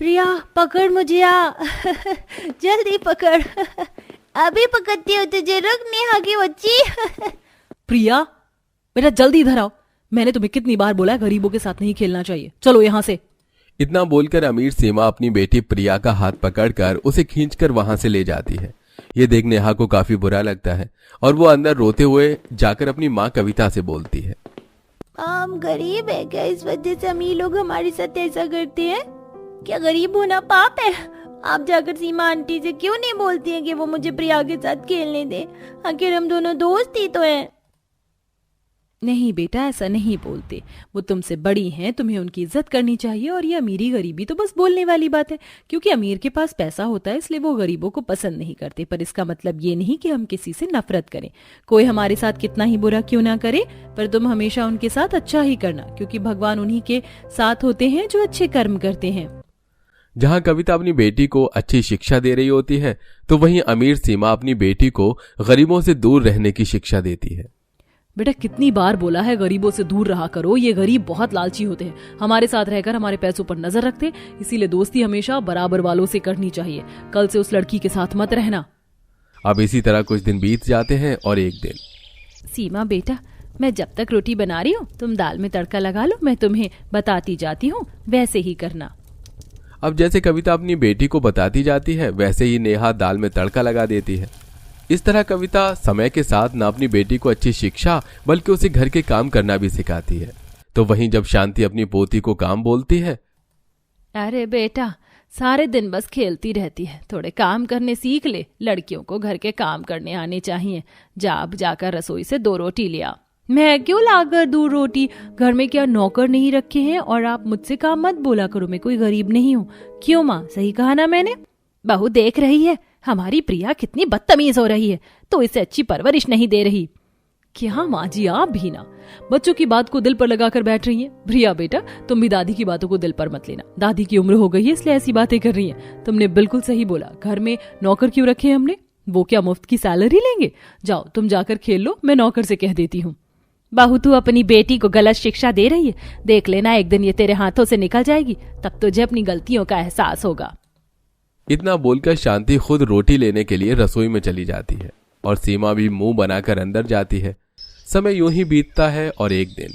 प्रिया पकड़ मुझे आ जल्दी पकड़। अभी पकड़ती हो तुझे, रुक नेहा की बच्ची। प्रिया बेटा जल्दी इधर आओ, मैंने तुम्हें कितनी बार बोला है गरीबों के साथ नहीं खेलना चाहिए, चलो यहाँ से। इतना बोलकर अमीर सीमा अपनी बेटी प्रिया का हाथ पकड़कर उसे खींचकर वहां से ले जाती है। ये देख नेहा को काफी बुरा लगता है और वो अंदर रोते हुए जाकर अपनी माँ कविता से बोलती है, हम गरीब है क्या, इस वजह से अमीर लोग हमारे साथ ऐसा करते हैं? क्या गरीब होना पाप है? आप जाकर सीमा आंटी से क्यों नहीं बोलती हैं कि वो मुझे प्रिया के साथ खेलने दे? आखिर हम दोनों दोस्त ही तो हैं। नहीं बेटा ऐसा नहीं बोलते, वो तुमसे बड़ी हैं, तुम्हें उनकी इज्जत करनी चाहिए। और ये अमीरी गरीबी तो बस बोलने वाली बात है, क्योंकि अमीर के पास पैसा होता है इसलिए वो गरीबों को पसंद नहीं करते। पर इसका मतलब ये नहीं कि हम किसी से नफरत करें। कोई हमारे साथ कितना ही बुरा क्यों ना करे, पर तुम हमेशा उनके साथ अच्छा ही करना, क्योंकि भगवान उन्हीं के साथ होते हैं जो अच्छे कर्म करते हैं। जहां कविता अपनी बेटी को अच्छी शिक्षा दे रही होती है तो वहीं अमीर सीमा अपनी बेटी को गरीबों से दूर रहने की शिक्षा देती है। बेटा कितनी बार बोला है गरीबों से दूर रहा करो, ये गरीब बहुत लालची होते हैं, हमारे साथ रहकर हमारे पैसों पर नजर रखते, इसीलिए दोस्ती हमेशा बराबर वालों से करनी चाहिए। कल से उस लड़की के साथ मत रहना। अब इसी तरह कुछ दिन बीत जाते हैं और एक दिन, सीमा बेटा मैं जब तक रोटी बना रही हूँ तुम दाल में तड़का लगा लो, मैं तुम्हें बताती जाती हूँ, वैसे ही करना। अब जैसे कविता अपनी बेटी को बताती जाती है वैसे ही नेहा दाल में तड़का लगा देती है। इस तरह कविता समय के साथ न अपनी बेटी को अच्छी शिक्षा बल्कि उसे घर के काम करना भी सिखाती है। तो वहीं जब शांति अपनी पोती को काम बोलती है, अरे बेटा सारे दिन बस खेलती रहती है, थोड़े काम करने सीख ले, लड़कियों को घर के काम करने आने चाहिए। जा अब जाकर रसोई से 2 रोटी लिया। मैं क्यों लाकर दूं रोटी, घर में क्या नौकर नहीं रखे हैं? और आप मुझसे काम मत बोला करो, मैं कोई गरीब नहीं हूँ। क्यों माँ, सही कहा ना मैंने? बहू देख रही है हमारी प्रिया कितनी बदतमीज हो रही है, तो इसे अच्छी परवरिश नहीं दे रही। क्या माँ जी आप भी ना बच्चों की बात को दिल पर लगाकर बैठ रही हैं। प्रिया बेटा तुम भी दादी की बातों को दिल पर मत लेना, दादी की उम्र हो गई है इसलिए ऐसी बातें कर रही हैं। तुमने बिल्कुल सही बोला, घर में नौकर क्यों रखे हैं हमने, वो क्या मुफ्त की सैलरी लेंगे? जाओ तुम जाकर खेल लो, मैं नौकर से कह देती हूँ। बहू तू अपनी बेटी को गलत शिक्षा दे रही है, देख लेना एक दिन ये तेरे हाथों से निकल जाएगी, तब तुझे अपनी गलतियों का एहसास होगा। इतना बोलकर शांति खुद रोटी लेने के लिए रसोई में चली जाती है और सीमा भी मुंह बनाकर अंदर जाती है। समय यूं ही बीतता है और एक दिन,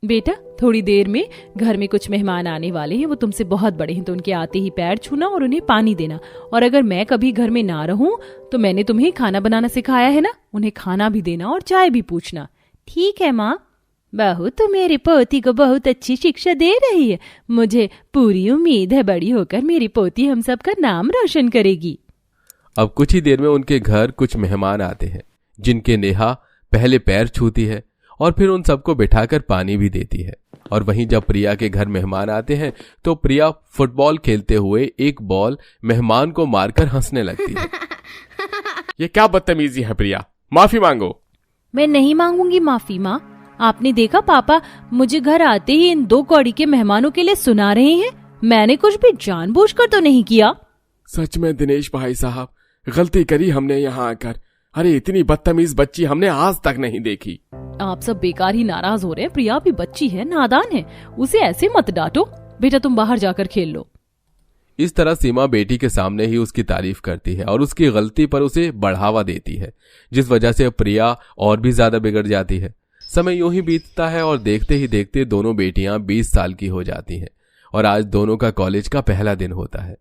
बेटा थोड़ी देर में घर में कुछ मेहमान आने वाले हैं, वो तुमसे बहुत बड़े हैं, तो उनके आते ही पैर छूना और उन्हें पानी देना। और अगर मैं कभी घर में ना रहूं तो मैंने तुम्हें खाना बनाना सिखाया है ना, उन्हें खाना भी देना और चाय भी पूछना। ठीक है माँ। बहू तो मेरी पोती को बहुत अच्छी शिक्षा दे रही है, मुझे पूरी उम्मीद है बड़ी होकर मेरी पोती हम सबका नाम रोशन करेगी। अब कुछ ही देर में उनके घर कुछ मेहमान आते हैं जिनके नेहा पहले पैर छूती है और फिर उन सबको बिठाकर पानी भी देती है। और वहीं जब प्रिया के घर मेहमान आते हैं तो प्रिया फुटबॉल खेलते हुए एक बॉल मेहमान को मारकर हंसने लगती है। ये क्या बदतमीजी है प्रिया, माफी मांगो। मैं नहीं मांगूंगी माफी माँ, आपने देखा पापा मुझे घर आते ही इन 2 कौड़ी के मेहमानों के लिए सुना रहे हैं, मैंने कुछ भी जानबूझकर तो नहीं किया। सच में दिनेश भाई साहब गलती करी हमने यहाँ आकर, अरे इतनी बदतमीज बच्ची हमने आज तक नहीं देखी। आप सब बेकार ही नाराज हो रहे हैं, प्रिया भी बच्ची है, नादान है, उसे ऐसे मत डांटो। बेटा तुम बाहर जाकर खेल लो। इस तरह सीमा बेटी के सामने ही उसकी तारीफ करती है और उसकी गलती पर उसे बढ़ावा देती है, जिस वजह से प्रिया और भी ज्यादा बिगड़ जाती है। समय यूं ही बीतता है और देखते ही देखते दोनों बेटियां 20 साल की हो जाती हैं और आज दोनों का कॉलेज का पहला दिन होता है।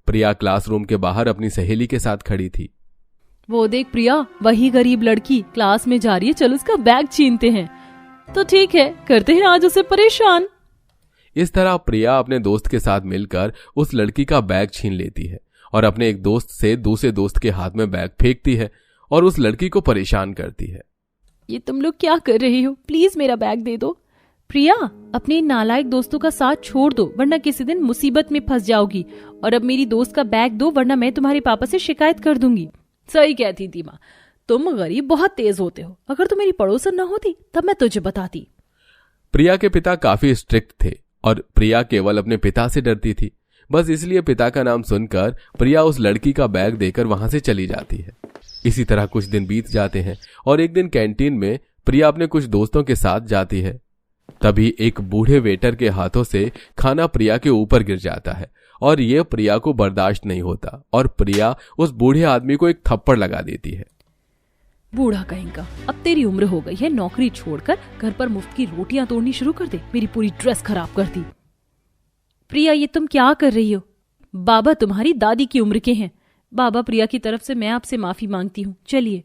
प्रिया क्लासरूम के बाहर अपनी सहेली के साथ खड़ी थी। वो देख प्रिया, वही गरीब लड़की क्लास में जा रही है, चल उसका बैग छीनते हैं। तो ठीक है, करते हैं आज उसे परेशान। इस तरह प्रिया अपने दोस्त के साथ मिलकर उस लड़की का बैग छीन लेती है और अपने एक दोस्त से दूसरे दोस्त के हाथ में बैग फेंकती है और उस लड़की को परेशान करती है। ये तुम लोग क्या कर रही हो, प्लीज मेरा बैग दे दो। प्रिया अपने नालायक दोस्तों का साथ छोड़ दो वरना किसी दिन मुसीबत में फंस जाओगी, और अब मेरी दोस्त का बैग दो वरना मैं तुम्हारे पापा से शिकायत कर दूंगी। सही कहती थी माँ, तुम गरीब बहुत तेज होते हो, अगर तुम मेरी पड़ोसन न होती तब मैं तुझे बताती। प्रिया के पिता काफी स्ट्रिक्ट थे और प्रिया केवल अपने पिता से डरती थी। बस इसलिए पिता का नाम सुनकर प्रिया उस लड़की का बैग देकर वहां से चली जाती है। इसी तरह कुछ दिन बीत जाते हैं और एक दिन कैंटीन में प्रिया अपने कुछ दोस्तों के साथ जाती है। तभी एक बूढ़े वेटर के हाथों से खाना प्रिया के ऊपर गिर जाता है और ये प्रिया को बर्दाश्त नहीं होता और प्रिया उस बूढ़े आदमी को एक थप्पड़ लगा देती है। बूढ़ा कहेगा, अब तेरी उम्र हो गई है, नौकरी छोड़कर घर पर मुफ्त की रोटियां तोड़नी शुरू कर दे, मेरी पूरी ड्रेस खराब कर दी। प्रिया, ये तुम क्या कर रही हो? बाबा तुम्हारी दादी की उम्र के हैं। बाबा, प्रिया की तरफ से मैं आपसे माफी मांगती हूँ, चलिए।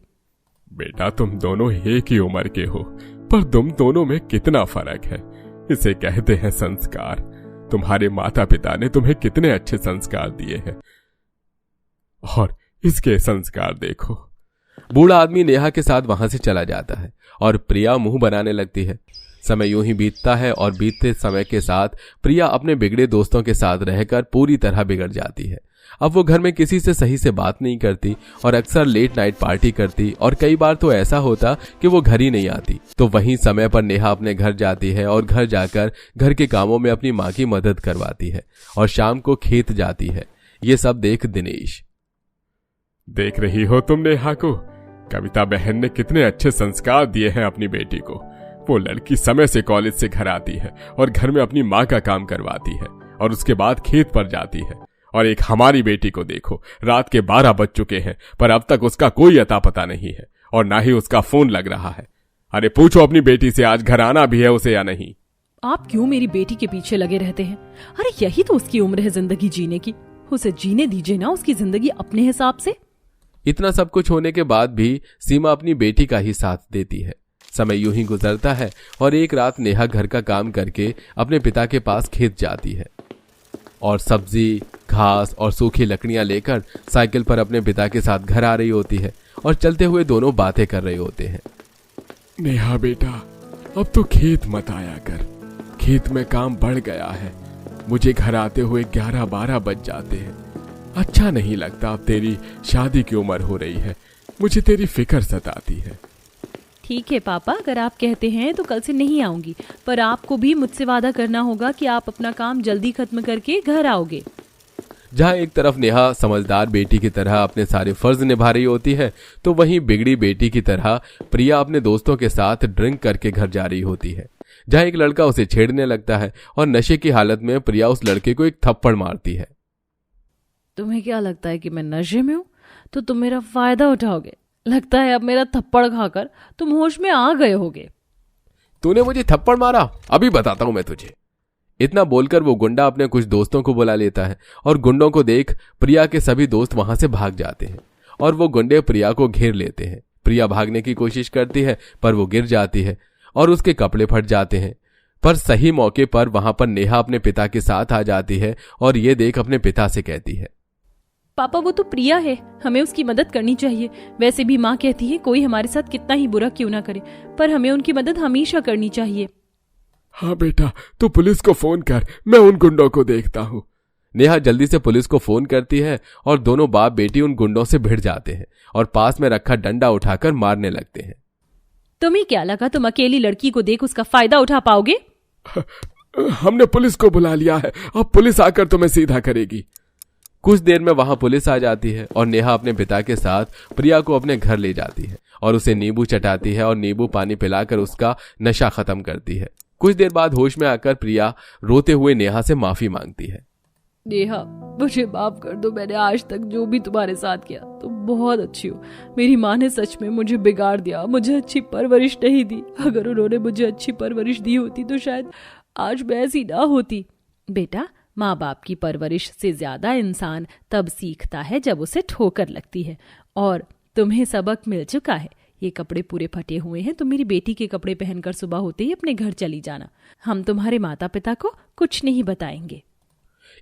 बेटा, तुम दोनों एक ही उम्र के हो, पर तुम दोनों में कितना फर्क है, इसे कहते हैं संस्कार। तुम्हारे माता पिता ने तुम्हें कितने अच्छे संस्कार दिए हैं और इसके संस्कार देखो। बूढ़ा आदमी नेहा के साथ वहां से चला जाता है और प्रिया मुंह बनाने लगती है। समय यूं ही बीतता है और बीतते समय के साथ प्रिया अपने बिगड़े दोस्तों के साथ रहकर पूरी तरह बिगड़ जाती है। अब वो घर में किसी से सही से बात नहीं करती और अक्सर लेट नाइट पार्टी करती और कई बार तो ऐसा होता कि वो घर ही नहीं आती। तो वहीं समय पर नेहा अपने घर जाती है और घर जाकर घर के कामों में अपनी माँ की मदद करवाती है और शाम को खेत जाती है। ये सब देख दिनेश, देख रही हो तुम नेहा को? कविता बहन ने कितने अच्छे संस्कार दिए हैं अपनी बेटी को। वो लड़की समय से कॉलेज से घर आती है और घर में अपनी माँ का काम करवाती है और उसके बाद खेत पर जाती है। और एक हमारी बेटी को देखो, रात के 12 बज चुके हैं पर अब तक उसका कोई अता पता नहीं है और ना ही उसका फोन लग रहा है। अरे पूछो अपनी बेटी से आज घर आना भी है उसे या नहीं। आप क्यों मेरी बेटी के पीछे लगे रहते हैं? अरे यही तो उसकी उम्र है जिंदगी जीने की, उसे जीने दीजिए ना उसकी जिंदगी अपने हिसाब से। इतना सब कुछ होने के बाद भी सीमा अपनी बेटी का ही साथ देती है। समय यूं ही गुजरता है और एक रात नेहा घर का काम करके अपने पिता के पास खेत जाती है और सब्जी, घास और सूखी लकड़ियां लेकर साइकिल पर अपने पिता के साथ घर आ रही होती है और चलते हुए दोनों बातें कर रहे होते हैं। नेहा बेटा, अब तो खेत मत आया कर, खेत में काम बढ़ गया है। मुझे घर आते हुए 11-12 बज जाते हैं। अच्छा नहीं लगता, अब तेरी शादी की उम्र हो रही है, मुझे तेरी फिक्र सताती है। ठीक है पापा, अगर आप कहते हैं तो कल से नहीं आऊंगी, पर आपको भी मुझसे वादा करना होगा कि आप अपना काम जल्दी खत्म करके घर आओगे। जहां एक तरफ नेहा समझदार बेटी की तरह अपने सारे फर्ज निभा रही होती है, तो वहीं बिगड़ी बेटी की तरह प्रिया अपने दोस्तों के साथ ड्रिंक करके घर जा रही होती है। जहां एक लड़का उसे छेड़ने लगता है और नशे की हालत में प्रिया उस लड़के को एक थप्पड़ मारती है। तुम्हें क्या लगता है कि मैं नशे में हूँ? तो तुम मेरा फायदा उठाओगे। लगता है अब मेरा थप्पड़ खाकर तुम होश में आ गए होगे। तूने मुझे थप्पड़ मारा? अभी बताता हूं मैं तुझे। इतना बोलकर वो गुंडा अपने कुछ दोस्तों को बुला लेता है और गुंडों को देख प्रिया के सभी दोस्त वहां से भाग जाते हैं और वो गुंडे प्रिया को घेर लेते हैं। प्रिया भागने की कोशिश करती है पर वो गिर जाती है और उसके कपड़े फट जाते हैं। पर सही मौके पर वहां पर नेहा अपने पिता के साथ आ जाती है और ये देख अपने पिता से कहती है, पापा वो तो प्रिया है, हमें उसकी मदद करनी चाहिए। वैसे भी माँ कहती है कोई हमारे साथ कितना ही बुरा क्यों ना करे, पर हमें उनकी मदद हमेशा करनी चाहिए। हाँ बेटा, तू पुलिस को फोन कर, मैं उन गुंडों को देखता हूँ। नेहा जल्दी से पुलिस को फोन करती है और दोनों बाप बेटी उन गुंडों से भिड़ जाते हैं और पास में रखा डंडा उठाकर मारने लगते हैं। तुम्हें क्या लगा तुम अकेली लड़की को देख उसका फायदा उठा पाओगे? हमने पुलिस को बुला लिया है, अब पुलिस आकर तुम्हें सीधा करेगी। कुछ देर में वहां पुलिस आ जाती है और नेहा अपने पिता के साथ प्रिया को अपने घर ले जाती है और उसे नींबू चटाती है और नींबू पानी पिलाकर उसका नशा खत्म करती है। कुछ देर बाद होश में आकर प्रिया रोते हुए नेहा से माफी मांगती है। नेहा, मुझे माफ कर दो, मैंने आज तक जो भी तुम्हारे साथ किया। तुम बहुत अच्छी हो। मेरी माँ ने सच में मुझे बिगाड़ दिया, मुझे अच्छी परवरिश नहीं दी। अगर उन्होंने मुझे अच्छी परवरिश दी होती तो शायद आज मैं ऐसी ना होती। बेटा, माँ बाप की परवरिश से ज्यादा इंसान तब सीखता है जब उसे ठोकर लगती है, और तुम्हें सबक मिल चुका है। ये कपड़े पूरे फटे हुए हैं, तुम मेरी बेटी के कपड़े पहनकर सुबह होते ही अपने घर चली जाना। हम तुम्हारे माता पिता को कुछ नहीं बताएंगे।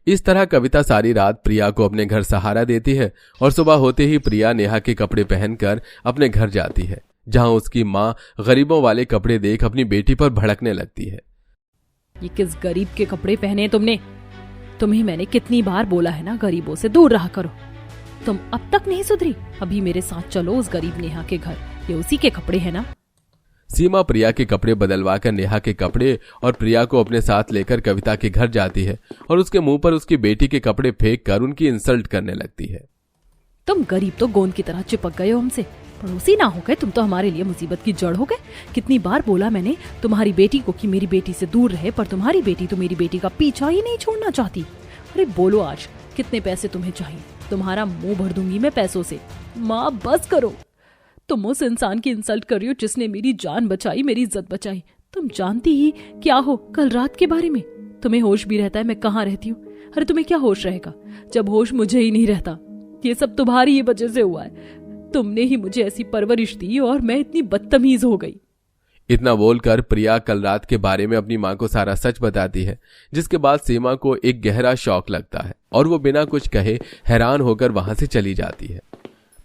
इस तरह कविता सारी रात प्रिया को अपने घर सहारा देती है और सुबह होते ही प्रिया नेहा के कपड़े पहनकर अपने घर जाती है, जहां उसकी माँ गरीबों वाले कपड़े देख अपनी बेटी पर भड़कने लगती है। ये किस गरीब के कपड़े पहने तुमने? तुम्हें मैंने कितनी बार बोला है ना, गरीबों से दूर रहा करो। तुम अब तक नहीं सुधरी। अभी मेरे साथ चलो उस गरीब नेहा के घर, ये उसी के कपड़े हैं ना। सीमा प्रिया के कपड़े बदलवा कर नेहा के कपड़े और प्रिया को अपने साथ लेकर कविता के घर जाती है और उसके मुंह पर उसकी बेटी के कपड़े फेंक कर उनकी इंसल्ट करने लगती है। तुम गरीब तो गोंद की तरह चिपक गए हो हमसे, पड़ोसी ना हो गए तुम तो हमारे लिए मुसीबत की जड़ हो गए। कितनी बार बोला मैंने तुम्हारी बेटी को कि मेरी बेटी से दूर रहे, पर तुम्हारी बेटी तो मेरी बेटी का पीछा ही नहीं छोड़ना चाहती। अरे बोलो आज कितने पैसे तुम्हें चाहिए, तुम्हारा मुंह भर दूंगी मैं पैसों से। माँ बस करो, तुम उस इंसान की इंसल्ट कर रही हो जिसने मेरी जान बचाई, मेरी इज्जत बचाई। तुम जानती ही क्या हो कल रात के बारे में? तुम्हें होश भी रहता है मैं कहाँ रहती हूँ? अरे तुम्हें क्या होश रहेगा जब होश मुझे ही नहीं रहता। ये सब तुम्हारी ही वजह से हुआ है, तुमने ही मुझे ऐसी परवरिश दी और मैं इतनी बदतमीज हो गई। इतना बोलकर प्रिया कल रात के बारे में अपनी माँ को सारा सच बताती है, जिसके बाद सीमा को एक गहरा शौक लगता है और वो बिना कुछ कहे हैरान होकर वहां से चली जाती है।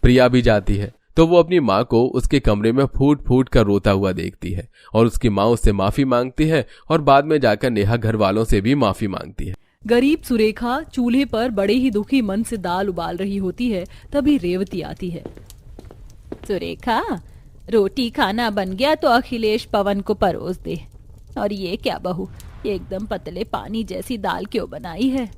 प्रिया भी जाती है तो वो अपनी माँ को उसके कमरे में फूट फूट कर रोता हुआ देखती है और उसकी माँ उससे माफी मांगती है और बाद में जाकर नेहा घर वालों से भी माफी मांगती है। गरीब सुरेखा चूल्हे पर बड़े ही दुखी मन से दाल उबाल रही होती है, तभी रेवती आती है। सुरेखा, रोटी खाना बन गया तो अखिलेश पवन को परोस दे। और ये क्या बहू, ये एकदम पतले पानी जैसी दाल क्यों बनाई है?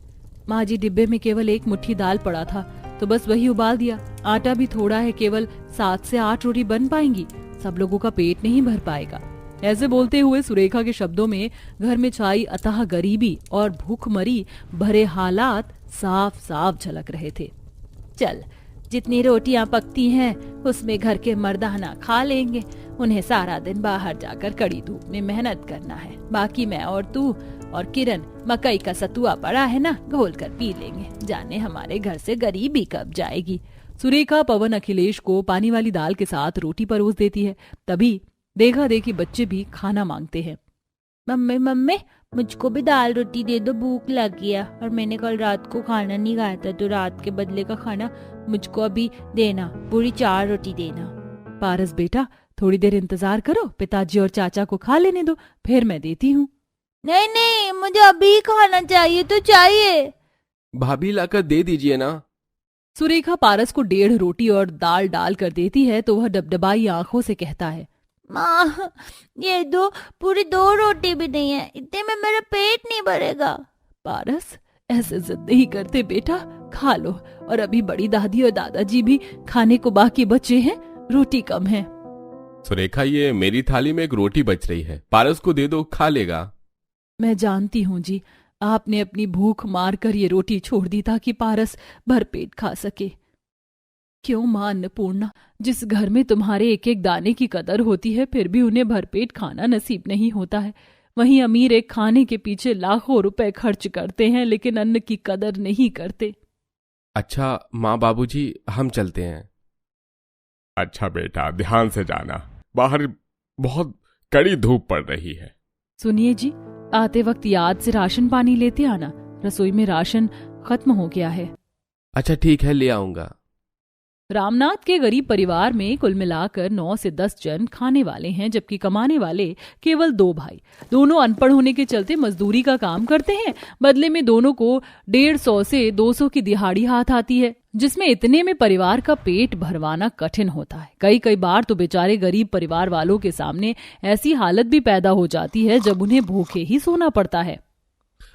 माँ जी डिब्बे में केवल एक मुट्ठी दाल पड़ा था तो बस वही उबाल दिया, आटा भी थोड़ा है, केवल 7 से 8 रोटी बन पाएंगी, सब लोगों का पेट नहीं भर पाएगा। ऐसे बोलते हुए सुरेखा के शब्दों में घर में छाई अथाह गरीबी और भूखमरी भरे हालात साफ साफ झलक रहे थे। चल, जितनी रोटियां पकती हैं उसमें घर के मर्दाना खा लेंगे, उन्हें सारा दिन बाहर जाकर कड़ी धूप में मेहनत करना है। बाकी मैं और तू और किरण मकई का सतुआ पड़ा है ना, घोल कर पी लेंगे। जाने हमारे घर से गरीबी कब जाएगी। सुरेखा पवन अखिलेश को पानी वाली दाल के साथ रोटी परोस देती है। तभी देखा देखी बच्चे भी खाना मांगते हैं। मम्मी मम्मी, मुझको भी दाल रोटी दे दो, भूख लग गया और मैंने कल रात को खाना नहीं खाया था, तो रात के बदले का खाना मुझको अभी देना, पूरी 4 रोटी देना। पारस बेटा, थोड़ी देर इंतजार करो, पिताजी और चाचा को खा लेने दो, फिर मैं देती हूँ। नहीं नहीं, मुझे अभी खाना चाहिए तो चाहिए। भाभी लाकर दे दीजिए ना। सुरेखा पारस को 1.5 रोटी और दाल डाल कर देती है तो वह डबडबाई आंखों से कहता है, माँ ये दो, पूरी 2 रोटी भी नहीं है, इतने में मेरा पेट नहीं भरेगा। पारस ऐसे जिद नहीं करते बेटा, खा लो, और अभी बड़ी दादी और दादाजी भी खाने को बाकी बचे हैं, रोटी कम है। सुरेखा, ये मेरी थाली में एक रोटी बच रही है, पारस को दे दो, खा लेगा। मैं जानती हूँ जी, आपने अपनी भूख मार कर ये रोटी छोड़ दी ताकि पारस भरपेट खा सके। क्यों मां अन्नपूर्णा, जिस घर में तुम्हारे एक एक दाने की कदर होती है फिर भी उन्हें भरपेट खाना नसीब नहीं होता है, वहीं अमीर एक खाने के पीछे लाखों रुपए खर्च करते हैं लेकिन अन्न की कदर नहीं करते। अच्छा माँ बाबूजी, हम चलते हैं। अच्छा बेटा, ध्यान से जाना, बाहर बहुत कड़ी धूप पड़ रही है। सुनिए जी, आते वक्त याद से राशन पानी लेते आना, रसोई में राशन खत्म हो गया है। अच्छा ठीक है, ले आऊंगा। रामनाथ के गरीब परिवार में कुल मिलाकर 9 से 10 जन खाने वाले हैं, जबकि कमाने वाले केवल 2 भाई। दोनों अनपढ़ होने के चलते मजदूरी का काम करते हैं, बदले में दोनों को 150 से 200 की दिहाड़ी हाथ आती है, जिसमें इतने में परिवार का पेट भरवाना कठिन होता है। कई बार तो बेचारे गरीब परिवार वालों के सामने ऐसी हालत भी पैदा हो जाती है जब उन्हें भूखे ही सोना पड़ता है।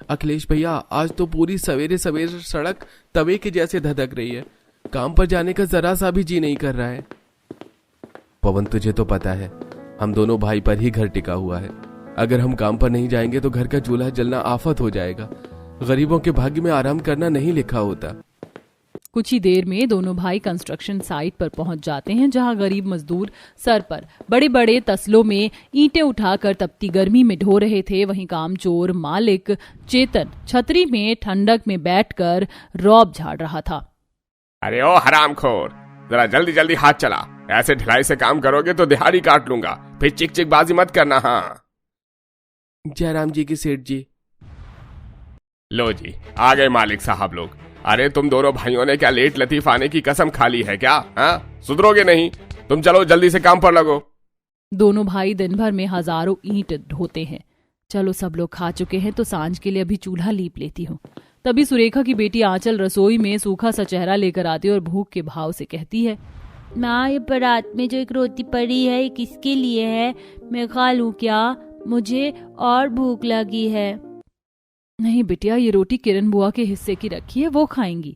अखिलेश भैया, आज तो पूरी सवेरे सवेरे सड़क तवे के जैसे धधक रही है, काम पर जाने का जरा सा भी जी नहीं कर रहा है। पवन, तुझे तो पता है हम दोनों भाई पर ही घर टिका हुआ है, अगर हम काम पर नहीं जाएंगे तो घर का चूल्हा जलना आफत हो जाएगा। गरीबों के भाग्य में आराम करना नहीं लिखा होता। कुछ ही देर में दोनों भाई कंस्ट्रक्शन साइट पर पहुंच जाते हैं, जहां गरीब मजदूर सर पर बड़े बड़े तसलों में ईंटें उठाकर तपती गर्मी में ढो रहे थे। वहीं कामचोर मालिक चेतन छतरी में ठंडक में बैठकर रौब झाड़ रहा था। अरे ओ हरामखोर, जरा जल्दी जल्दी हाथ चला, ऐसे ढिलाई से काम करोगे तो दिहाड़ी काट लूंगा, फिर चिक चिक बाजी मत करना। हाँ जयराम जी की सेठ जी। लो जी, आ गए मालिक साहब लोग। अरे तुम दोनों भाइयों ने क्या लेट लतीफ आने की कसम खा ली है क्या? हाँ, सुधरोगे नहीं तुम, चलो जल्दी से काम पर लगो। दोनों भाई दिन भर में हजारों ईंट ढोते हैं। चलो सब लोग खा चुके हैं तो सांझ के लिए अभी चूल्हा लीप लेती हूँ। तभी सुरेखा की बेटी आंचल रसोई में सूखा सा चेहरा लेकर आती है और भूख के भाव से कहती है, माँ ये परात में जो एक रोटी पड़ी है ये किसके लिए है? मैं खा लूं क्या? मुझे और भूख लगी है। नहीं बिटिया, ये रोटी किरण बुआ के हिस्से की रखी है, वो खाएंगी।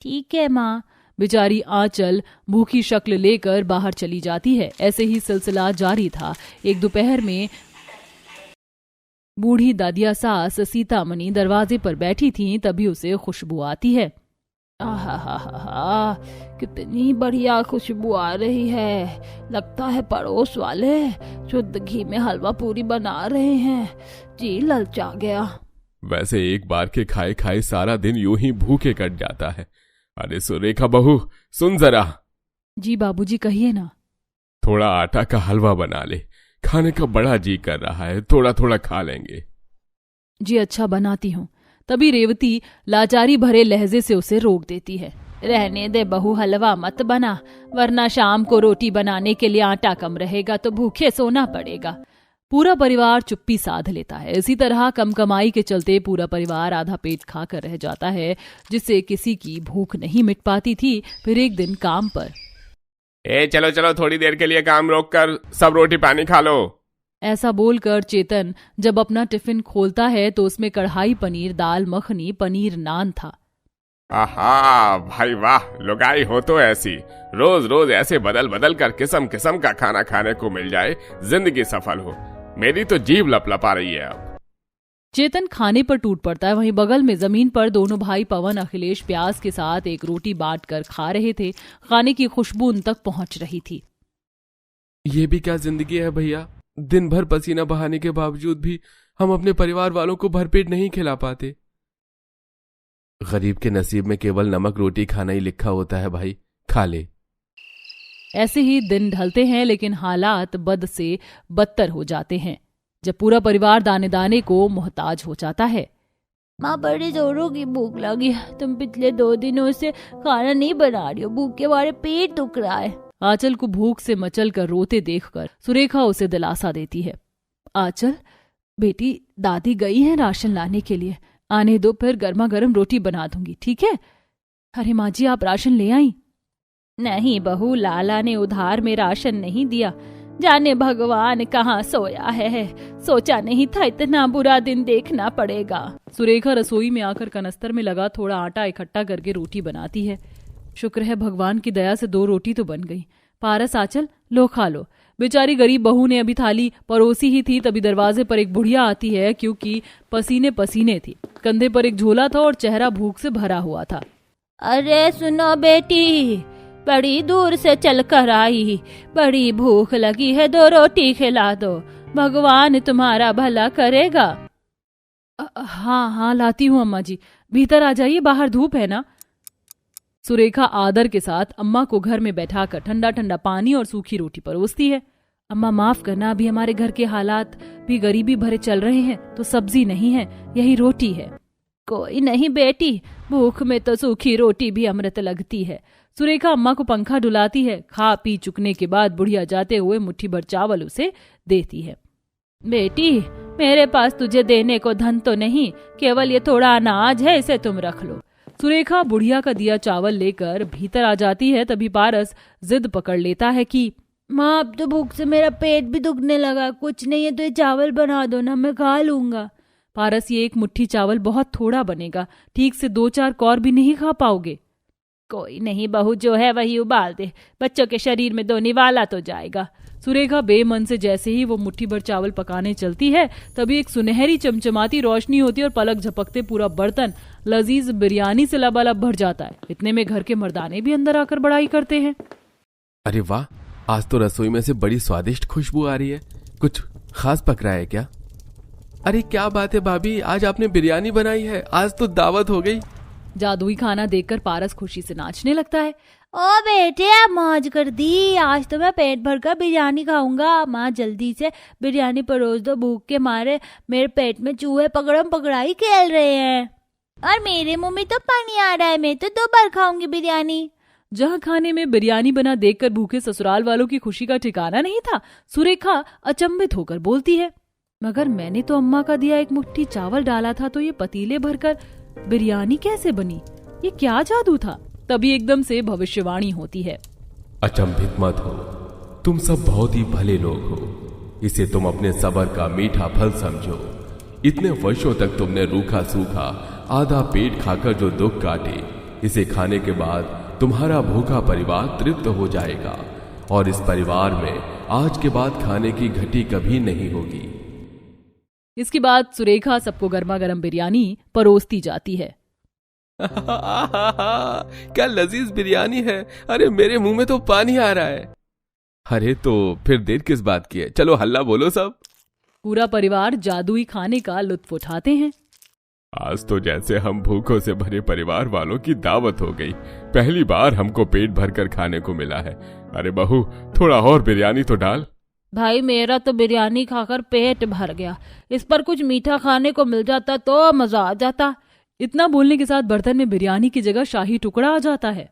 ठीक है माँ। बेचारी आंचल भूखी शक्ल लेकर बाहर चली जाती है। ऐसे ही सिलसिला जारी था। एक दोपहर में बूढ़ी दादिया सास सीतामणि दरवाजे पर बैठी थीं, तभी उसे खुशबू आती है। आहा, कितनी बढ़िया खुशबू आ रही है। लगता है पड़ोस वाले शुद्ध घी में हलवा पूरी बना रहे हैं। जी ललचा गया। वैसे एक बार के खाए खाए सारा दिन यूं ही भूखे कट जाता है। अरे सुरेखा बहू, सुन जरा। जी बाबूजी, कहिए ना। थोड़ा आटा का हलवा बना ले, खाने का बड़ा जी कर रहा है, थोड़ा थोड़ा खा लेंगे। जी अच्छा, बनाती हूँ। तभी रेवती लाचारी भरे लहजे से उसे रोक देती है। रहने दे बहू, हलवा मत बना, वरना शाम को रोटी बनाने के लिए आटा कम रहेगा तो भूखे सोना पड़ेगा। पूरा परिवार चुप्पी साध लेता है। इसी तरह कम कमाई के चलते पूरा परिवार आधा पेट खाकर रह जाता है, जिससे किसी की भूख नहीं मिट पाती थी। फिर एक दिन काम पर, चलो चलो, थोड़ी देर के लिए काम रोक कर सब रोटी पानी खा लो। ऐसा बोलकर चेतन जब अपना टिफिन खोलता है तो उसमें कढ़ाई पनीर, दाल मखनी, पनीर नान था। आहा भाई वाह, लुगाई हो तो ऐसी। रोज रोज ऐसे बदल बदल कर किस्म किस्म का खाना खाने को मिल जाए, जिंदगी सफल हो। मेरी तो जीभ लपलपा रही है अब। चेतन खाने पर टूट पड़ता है। वहीं बगल में जमीन पर दोनों भाई पवन अखिलेश प्याज के साथ एक रोटी बांट कर खा रहे थे। खाने की खुशबू उन तक पहुंच रही थी। ये भी क्या जिंदगी है भैया। दिन भर पसीना बहाने के बावजूद भी हम अपने परिवार वालों को भरपेट नहीं खिला पाते। गरीब के नसीब में केवल नमक रोटी खाना ही लिखा होता है भाई, खा ले। ऐसे ही दिन ढलते हैं, लेकिन हालात बद से बदतर हो जाते हैं जब पूरा परिवार दाने दाने को मोहताज हो जाता है। माँ, बड़े जोरों की भूख लगी। तुम पिछले 2 दिनों से खाना नहीं बना रही हो, भूख के मारे पेट दुख रहा है। आंचल को भूख से मचल कर रोते देखकर सुरेखा उसे दिलासा देती है। आंचल बेटी, दादी गई है राशन लाने के लिए, आने दो, फिर गर्मा गर्म रोटी बना दूंगी, ठीक है? अरे माँ जी, आप राशन ले आई? नहीं बहू, लाला ने उधार में राशन नहीं दिया। जाने भगवान कहाँ सोया है, सोचा नहीं था इतना बुरा दिन देखना पड़ेगा। सुरेखा रसोई में आकर कनस्तर में लगा थोड़ा आटा इकट्ठा करके रोटी बनाती है। शुक्र है भगवान की दया से 2 रोटी तो बन गई। पारस, आंचल, लो खा लो। बेचारी गरीब बहू ने अभी थाली परोसी ही थी, तभी दरवाजे पर एक बुढ़िया आती है, क्योंकि पसीने पसीने थी। कंधे पर एक झोला था और चेहरा भूख से भरा हुआ था। अरे सुनो बेटी, बड़ी दूर से चल कर आई, बड़ी भूख लगी है, 2 रोटी खिला दो, भगवान तुम्हारा भला करेगा। हाँ लाती हूँ अम्मा जी, भीतर आ जाइए, बाहर धूप है ना। सुरेखा आदर के साथ अम्मा को घर में बैठाकर ठंडा ठंडा पानी और सूखी रोटी परोसती है। अम्मा माफ करना, अभी हमारे घर के हालात भी गरीबी भरे चल रहे हैं, तो सब्जी नहीं है, यही रोटी है। कोई नहीं बेटी, भूख में तो सूखी रोटी भी अमृत लगती है। सुरेखा अम्मा को पंखा डुलाती है। खा पी चुकने के बाद बुढ़िया जाते हुए मुट्ठी भर चावल उसे देती है। बेटी, मेरे पास तुझे देने को धन तो नहीं, केवल ये थोड़ा अनाज है, इसे तुम रख लो। सुरेखा बुढ़िया का दिया चावल लेकर भीतर आ जाती है। तभी पारस जिद पकड़ लेता है कि माँ, अब तो भूख से मेरा पेट भी दुखने लगा, कुछ नहीं है तो ये चावल बना दो ना, मैं खा लूंगा। पारस, ये एक मुट्ठी चावल बहुत थोड़ा बनेगा, ठीक से 2-4 कौर भी नहीं खा पाओगे। कोई नहीं बहू, जो है वही उबाल दे, बच्चों के शरीर में 2 निवाला तो जाएगा। सुरेखा बेमन से जैसे ही वो मुट्ठी भर चावल पकाने चलती है, तभी एक सुनहरी चमचमाती रोशनी होती है और पलक झपकते पूरा बर्तन लजीज बिरयानी से लबालब भर जाता है। इतने में घर के मर्दाने भी अंदर आकर बड़ाई करते हैं। अरे वाह, आज तो रसोई में से बड़ी स्वादिष्ट खुशबू आ रही है। कुछ खास पक रहा है क्या? अरे क्या बात है भाभी, आज आपने बिरयानी बनाई है, आज तो दावत हो गई। जादुई खाना देखकर पारस खुशी से नाचने लगता है। ओ बेटे, आप मौज कर दी, आज तो मैं पेट भरकर बिरयानी खाऊंगा। माँ जल्दी से बिरयानी परोस दो, भूख के मारे मेरे पेट में चूहे पकड़म पकड़ाई खेल रहे हैं और मेरे मुंह में तो पानी आ रहा है। मैं तो 2 बार खाऊंगी बिरयानी। जहाँ खाने में बिरयानी बना देखकर भूखे ससुराल वालों की खुशी का ठिकाना नहीं था। सुरेखा अचंभित होकर बोलती है, मगर मैंने तो अम्मा का दिया एक मुट्ठी चावल डाला था, तो ये पतीले भरकर बिरयानी कैसे बनी? ये क्या जादू था? तभी एकदम से भविष्यवाणी होती है। अचंभित मत हो, तुम सब बहुत ही भले लोग हो। इसे तुम अपने सब्र का मीठा फल समझो। इतने वर्षों तक तुमने रूखा सूखा आधा पेट खाकर जो दुख काटे, इसे खाने के बाद तुम्हारा भूखा परिवार तृप्त हो जाएगा और इस परिवार में आज के बाद खाने की घटी कभी नहीं होगी। इसके बाद सुरेखा सबको गर्मा गर्म बिरयानी परोसती जाती है। क्या लजीज बिरयानी है। अरे मेरे मुंह में तो पानी आ रहा है। अरे तो फिर देर किस बात की है, चलो हल्ला बोलो सब। पूरा परिवार जादुई खाने का लुत्फ उठाते हैं। आज तो जैसे हम भूखों से भरे परिवार वालों की दावत हो गई। पहली बार हमको पेट भरकर खाने को मिला है। अरे बहू, थोड़ा और बिरयानी तो डाल। भाई मेरा तो बिरयानी खाकर पेट भर गया, इस पर कुछ मीठा खाने को मिल जाता तो मजा आ जाता। इतना बोलने के साथ बर्तन में बिरयानी की जगह शाही टुकड़ा आ जाता है।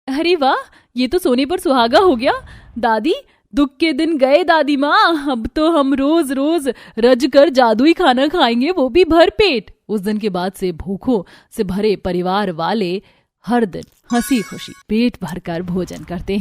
अरे वाह, ये तो सोने पर सुहागा हो गया। दादी, दुख के दिन गए दादी माँ, अब तो हम रोज रोज रज कर जादुई खाना खाएंगे, वो भी भर पेट। उस दिन के बाद से भूखों से भरे परिवार वाले हर दिन हंसी खुशी पेट भरकर भोजन करते हैं।